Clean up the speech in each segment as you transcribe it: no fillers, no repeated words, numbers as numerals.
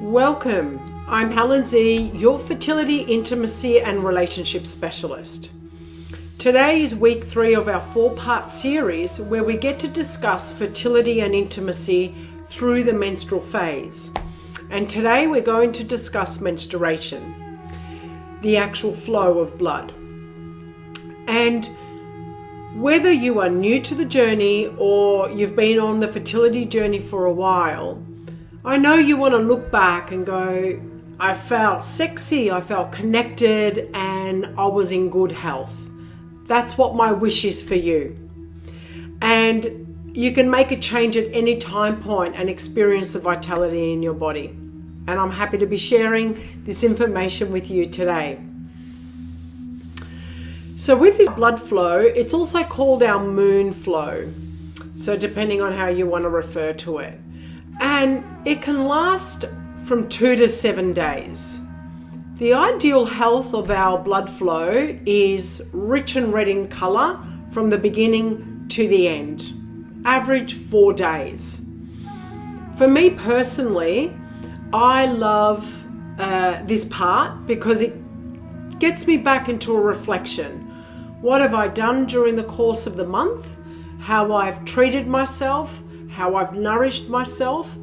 Welcome. I'm Helen Z, your fertility, intimacy and relationship specialist. Today is week 3 of our 4-part series where we get to discuss fertility and intimacy through the menstrual phase. And today we're going to discuss menstruation, the actual flow of blood. And whether you are new to the journey or you've been on the fertility journey for a while, I know you want to look back and go, I felt sexy, I felt connected, and I was in good health. That's what my wish is for you. And you can make a change at any time point and experience the vitality in your body. And I'm happy to be sharing this information with you today. So with this blood flow, it's also called our moon flow. So depending on how you want to refer to it. And it can last from 2 to 7 days. The ideal health of our blood flow is rich and red in colour from the beginning to the end. Average 4 days. For me personally, I love this part because it gets me back into a reflection. What have I done during the course of the month? How I've treated myself? How I've nourished myself,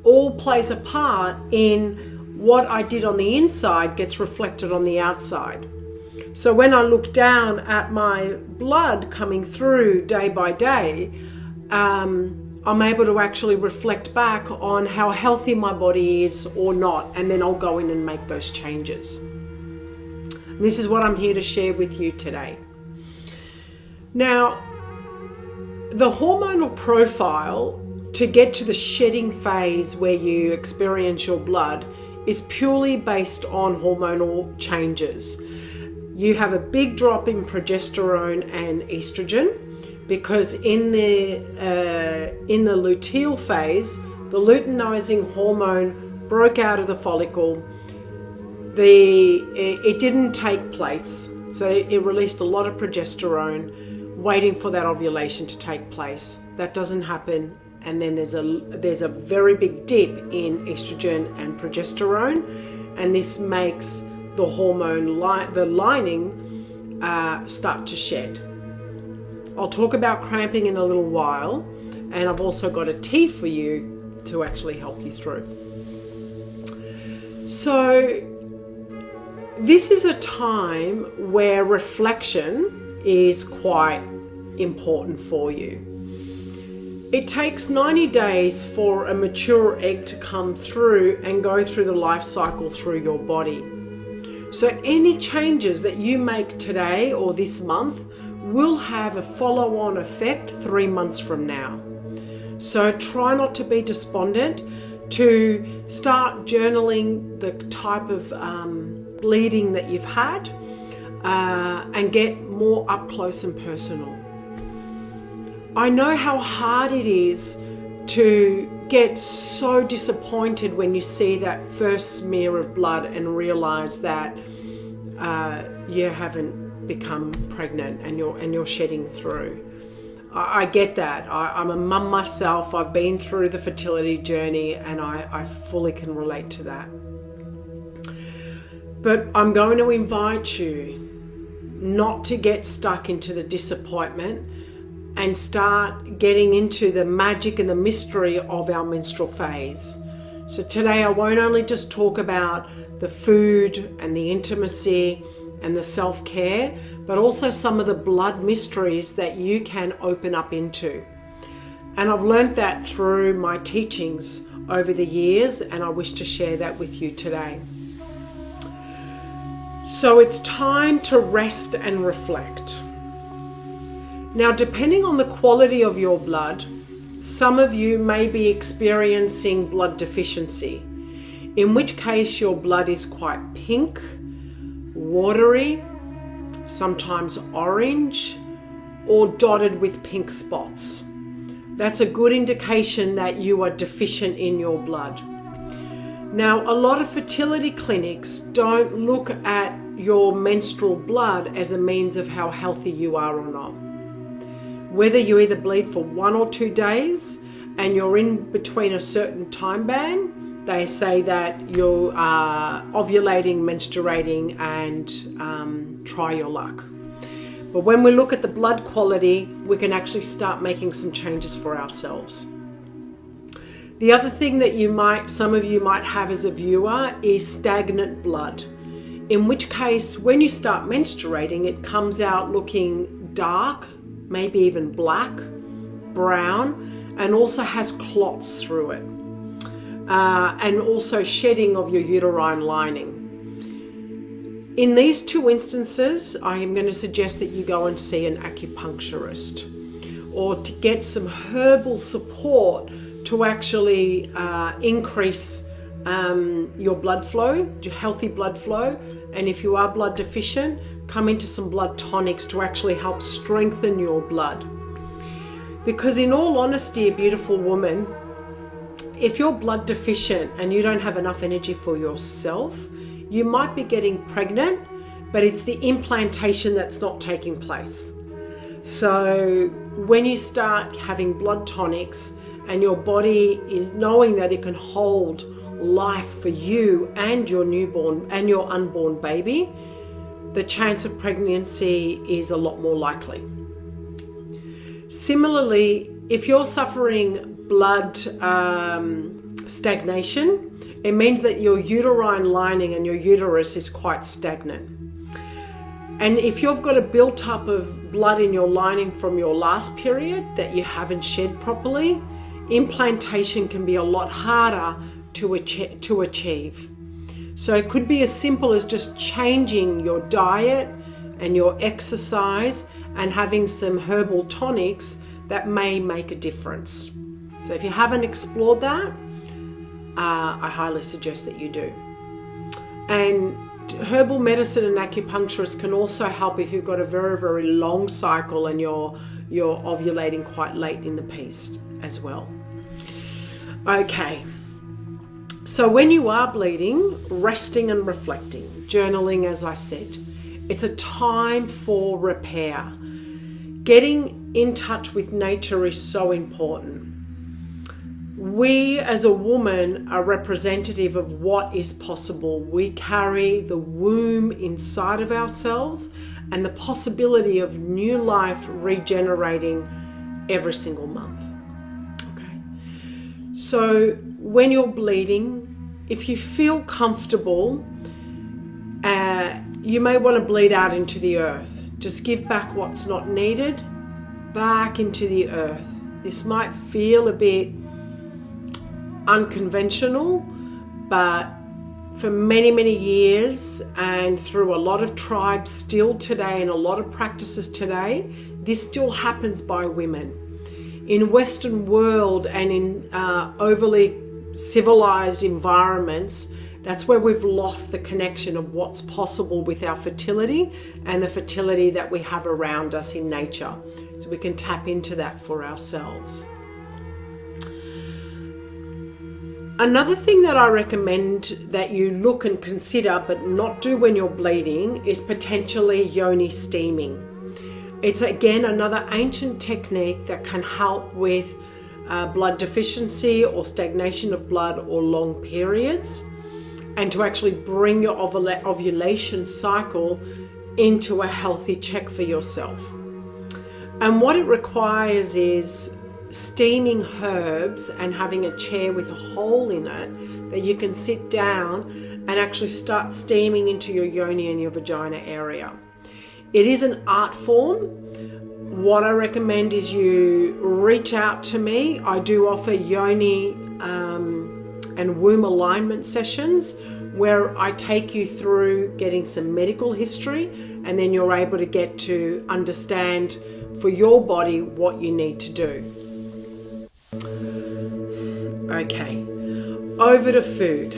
all plays a part in what I did on the inside gets reflected on the outside. So when I look down at my blood coming through day by day, I'm able to actually reflect back on how healthy my body is or not, and then I'll go in and make those changes. And this is what I'm here to share with you today. Now, the hormonal profile to get to the shedding phase where you experience your blood is purely based on hormonal changes. You have a big drop in progesterone and estrogen because in the luteal phase, the luteinizing hormone broke out of the follicle. It didn't take place, so it released a lot of progesterone, waiting for that ovulation to take place. That doesn't happen, and then there's a very big dip in estrogen and progesterone, and this makes the hormone the lining start to shed. I'll talk about cramping in a little while, and I've also got a tea for you to actually help you through. So this is a time where reflection is quite important for you. It takes 90 days for a mature egg to come through and go through the life cycle through your body. So any changes that you make today or this month will have a follow-on effect 3 months from now. So try not to be despondent, to start journaling the type of bleeding that you've had, and get more up close and personal. I know how hard it is to get so disappointed when you see that first smear of blood and realize that you haven't become pregnant and you're shedding through. I get that. I'm a mum myself. I've been through the fertility journey, and I fully can relate to that. But I'm going to invite you not to get stuck into the disappointment and start getting into the magic and the mystery of our menstrual phase. So today I won't only just talk about the food and the intimacy and the self-care, but also some of the blood mysteries that you can open up into. And I've learned that through my teachings over the years, and I wish to share that with you today. So it's time to rest and reflect. Now, depending on the quality of your blood, some of you may be experiencing blood deficiency, in which case your blood is quite pink, watery, sometimes orange, or dotted with pink spots. That's a good indication that you are deficient in your blood. Now, a lot of fertility clinics don't look at your menstrual blood as a means of how healthy you are or not. Whether you either bleed for 1 or 2 days and you're in between a certain time band, they say that you are ovulating, menstruating, and try your luck. But when we look at the blood quality, we can actually start making some changes for ourselves. The other thing that some of you might have as a viewer is stagnant blood. In which case, when you start menstruating, it comes out looking dark, maybe even black, brown, and also has clots through it. And also shedding of your uterine lining. In these two instances, I am going to suggest that you go and see an acupuncturist, or to get some herbal support to actually increase your blood flow, your healthy blood flow. And if you are blood deficient, come into some blood tonics to actually help strengthen your blood. Because in all honesty, a beautiful woman, if you're blood deficient and you don't have enough energy for yourself, you might be getting pregnant, but it's the implantation that's not taking place. So when you start having blood tonics and your body is knowing that it can hold life for you and your newborn and your unborn baby, the chance of pregnancy is a lot more likely. Similarly, if you're suffering blood stagnation, it means that your uterine lining and your uterus is quite stagnant. And if you've got a built up of blood in your lining from your last period that you haven't shed properly, implantation can be a lot harder to achieve. So it could be as simple as just changing your diet and your exercise and having some herbal tonics that may make a difference. So if you haven't explored that, I highly suggest that you do. And herbal medicine and acupuncturists can also help if you've got a very, very long cycle and you're ovulating quite late in the piece as well. Okay, so when you are bleeding, resting and reflecting, journaling, as I said, it's a time for repair. Getting in touch with nature is so important. We as a woman are representative of what is possible. We carry the womb inside of ourselves and the possibility of new life regenerating every single month. Okay. So when you're bleeding, if you feel comfortable, you may want to bleed out into the earth. Just give back what's not needed, back into the earth. This might feel a bit unconventional, but for many, many years and through a lot of tribes still today and a lot of practices today, this still happens by women. In Western world and in overly civilized environments, that's where we've lost the connection of what's possible with our fertility and the fertility that we have around us in nature. So we can tap into that for ourselves. Another thing that I recommend that you look and consider but not do when you're bleeding is potentially yoni steaming. It's again another ancient technique that can help with blood deficiency or stagnation of blood or long periods, and to actually bring your ovulation cycle into a healthy check for yourself. And what it requires is steaming herbs and having a chair with a hole in it that you can sit down and actually start steaming into your yoni and your vagina area. It is an art form. What I recommend is you reach out to me. I do offer yoni and womb alignment sessions where I take you through getting some medical history, and then you're able to get to understand for your body what you need to do. Okay, over to food.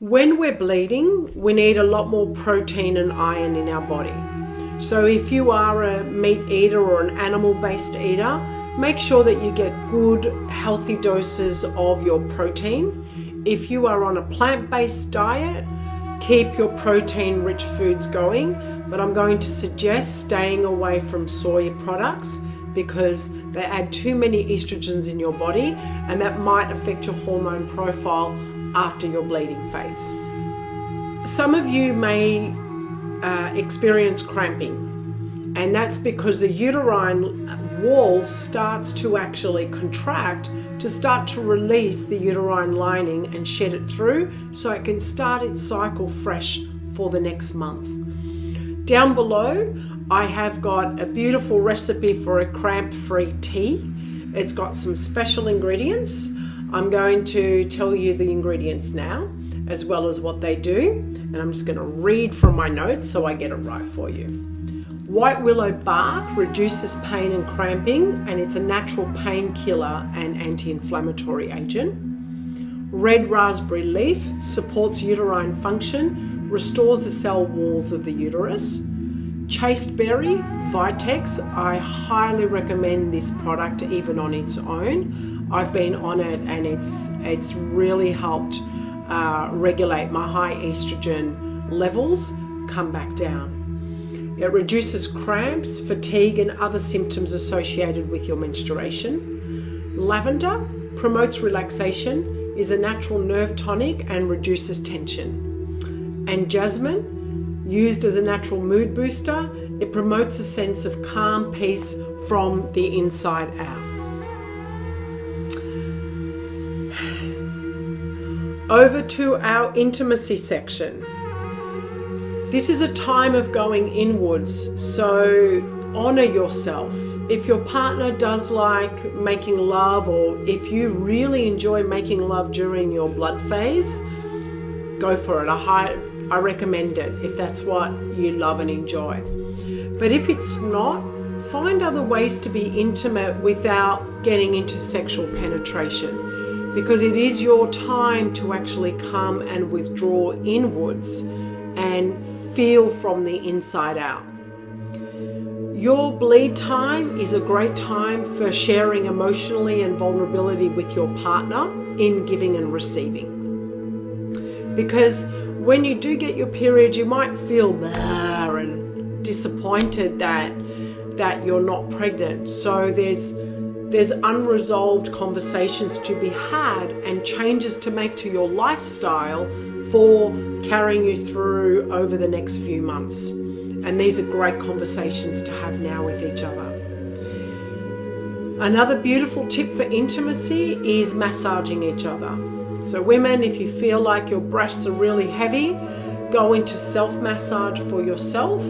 When we're bleeding, we need a lot more protein and iron in our body. So if you are a meat eater or an animal-based eater, make sure that you get good, healthy doses of your protein. If you are on a plant-based diet, keep your protein-rich foods going, but I'm going to suggest staying away from soy products because they add too many estrogens in your body, and that might affect your hormone profile after your bleeding phase. Some of you may experience cramping, and that's because the uterine wall starts to actually contract to start to release the uterine lining and shed it through so it can start its cycle fresh for the next month. Down below, I have got a beautiful recipe for a cramp-free tea. It's got some special ingredients. I'm going to tell you the ingredients now, as well as what they do, and I'm just going to read from my notes so I get it right for you. White willow bark reduces pain and cramping, and it's a natural painkiller and anti-inflammatory agent. Red raspberry leaf supports uterine function, restores the cell walls of the uterus. Chasteberry Vitex, I highly recommend this product even on its own. I've been on it and it's really helped regulate my high estrogen levels come back down. It reduces cramps, fatigue, and other symptoms associated with your menstruation. Lavender promotes relaxation, is a natural nerve tonic, and reduces tension. And jasmine, used as a natural mood booster, it promotes a sense of calm, peace from the inside out. Over to our intimacy section. This is a time of going inwards, so honor yourself. If your partner does like making love, or if you really enjoy making love during your blood phase, go for it. I recommend it if that's what you love and enjoy. But if it's not, find other ways to be intimate without getting into sexual penetration, because it is your time to actually come and withdraw inwards and feel from the inside out. Your bleed time is a great time for sharing emotionally and vulnerability with your partner in giving and receiving. Because when you do get your period, you might feel blah and disappointed that you're not pregnant. So there's unresolved conversations to be had and changes to make to your lifestyle for carrying you through over the next few months. And these are great conversations to have now with each other. Another beautiful tip for intimacy is massaging each other. So women, if you feel like your breasts are really heavy, go into self-massage for yourself,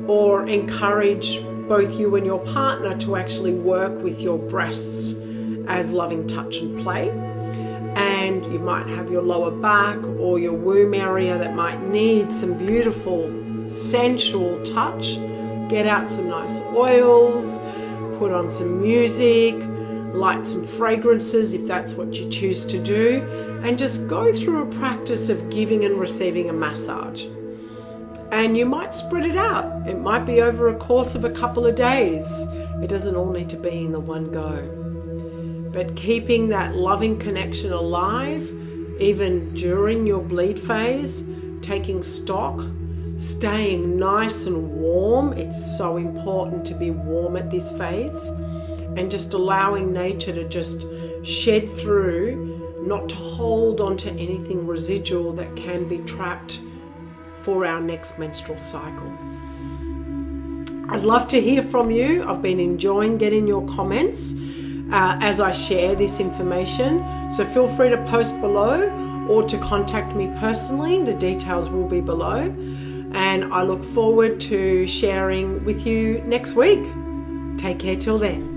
or encourage both you and your partner to actually work with your breasts as loving touch and play. And you might have your lower back or your womb area that might need some beautiful sensual touch. Get out some nice oils, put on some music, light some fragrances if that's what you choose to do, and just go through a practice of giving and receiving a massage. And you might spread it out. It might be over a course of a couple of days. It doesn't all need to be in the one go. But keeping that loving connection alive, even during your bleed phase, taking stock, staying nice and warm. It's so important to be warm at this phase, and just allowing nature to just shed through, not to hold on to anything residual that can be trapped for our next menstrual cycle. I'd love to hear from you. I've been enjoying getting your comments as I share this information. So feel free to post below or to contact me personally. The details will be below. And I look forward to sharing with you next week. Take care till then.